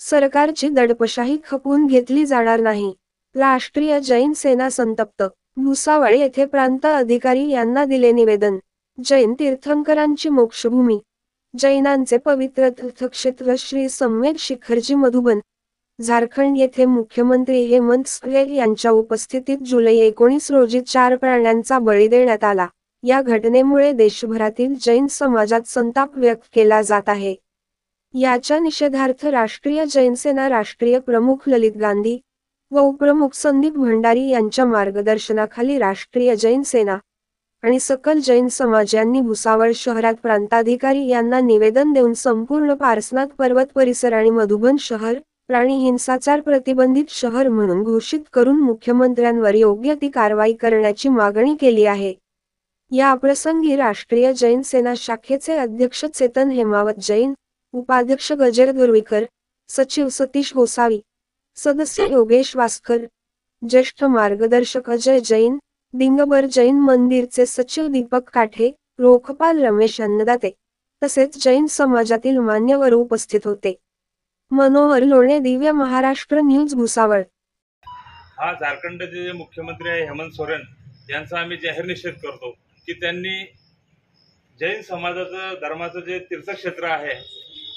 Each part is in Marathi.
सरकारची दडपशाही खपवून घेतली जाणार नाही. राष्ट्रीय जैन सेना संतप्त. भुसावळ येथे प्रांत अधिकारी यांना दिले निवेदन. जैन तीर्थंकरांची मोक्षभूमी, जैनांचे पवित्र तीर्थक्षेत्र श्री सम्यक शिखरजी मधुबन, झारखंड येथे मुख्यमंत्री हेमंत सोरेन यांच्या उपस्थितीत जुलै 19 रोजी 4 प्राण्यांचा बळी देण्यात आला. या घटनेमुळे देशभरातील जैन समाजात संताप व्यक्त केला जात आहे. याच्या निषेधार्थ राष्ट्रीय जैन सेना राष्ट्रीय प्रमुख ललित गांधी व उपप्रमुख संदीप भंडारी यांच्या मार्गदर्शनाखाली राष्ट्रीय जैन सेना आणि सकल जैन समाज यांनी भुसावळ शहरात प्रांताधिकारी यांना निवेदन देऊन संपूर्ण पारसनाथ पर्वत परिसर आणि मधुबन शहर प्राणी हिंसाचार प्रतिबंधित शहर म्हणून घोषित करून मुख्यमंत्र्यांवर योग्य ती कारवाई करण्याची मागणी केली आहे. या प्रसंगी राष्ट्रीय जैन सेना शाखेचे अध्यक्ष चेतन हेमावत जैन, उपाध्यक्ष गजेर दुर्वीकर, सचिव सतीश गोसावी, सदस्य योगेश वासकर, ज्येष्ठ मार्गदर्शक अजय जैन, दिंगबर जैन मंदिरचे सचिव दीपक काठे, रोखपाल रमेश अन्नदाते तसेच जैन समाजातील मान्यवर उपस्थित होते. मनोहर लोणे, दिव्य महाराष्ट्र न्यूज, भुसावळ. हा झारखंडचे जे मुख्यमंत्री आहे हेमंत सोरेन यांचा आम्ही जाहीर निषेध करतो की त्यांनी जैन समाजाचं धर्माचं जे तीर्थक्षेत्र आहे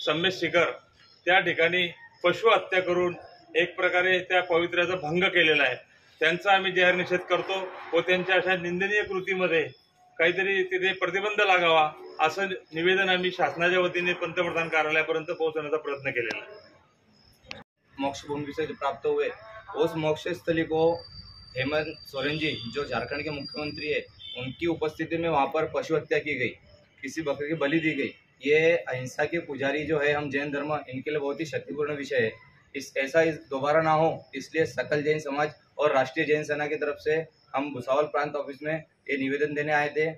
सम्यक शिखर त्या ठिकाणी पशु हत्या करून एक प्रकारे त्या पवित्र्याचा भंग केलेला आहे. त्यांचा आम्ही जाहीर निषेध करतो व त्यांच्या अशा निंदनीय कृतीमध्ये काहीतरी तिथे प्रतिबंध लागावा असं निवेदन आम्ही शासनाच्या वतीने पंतप्रधान कार्यालयापर्यंत पोहोचवण्याचा प्रयत्न केलेला है. मोक्ष भूमि से प्राप्त हुए उस मोक्ष स्थली को हेमंत सोरेन जी जो झारखंड के मुख्यमंत्री है उनकी उपस्थिति में वहाँ पर पशु हत्या की गई, किसी बकरी की बलि दी गई। ये अहिंसा के पुजारी जो है हम जैन धर्म इनके लिए बहुत ही क्षतिपूर्ण विषय है। ऐसा दोबारा ना हो इसलिए सकल जैन समाज और राष्ट्रीय जैन सेना की तरफ से हम भुसावल प्रांत ऑफिस में ये निवेदन देने आए थे।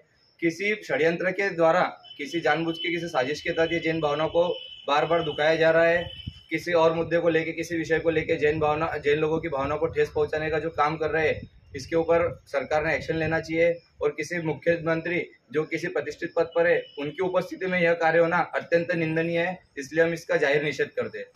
किसी षड्यंत्र के द्वारा किसी जानबूझ के किसी साजिश के तहत ये जैन भावनाओं को बार बार दुखाया जा रहा है। किसी और मुद्दे को लेके किसी विषय को लेके जैन लोगों की भावनाओं को ठेस पहुंचाने का जो काम कर रहे हैं इसके ऊपर सरकार ने एक्शन लेना चाहिए और किसी मुख्यमंत्री जो किसी प्रतिष्ठित पद पर है उनकी उपस्थिति में यह कार्य होना अत्यंत निंदनीय है, इसलिए हम इसका जाहिर निषेध करते हैं।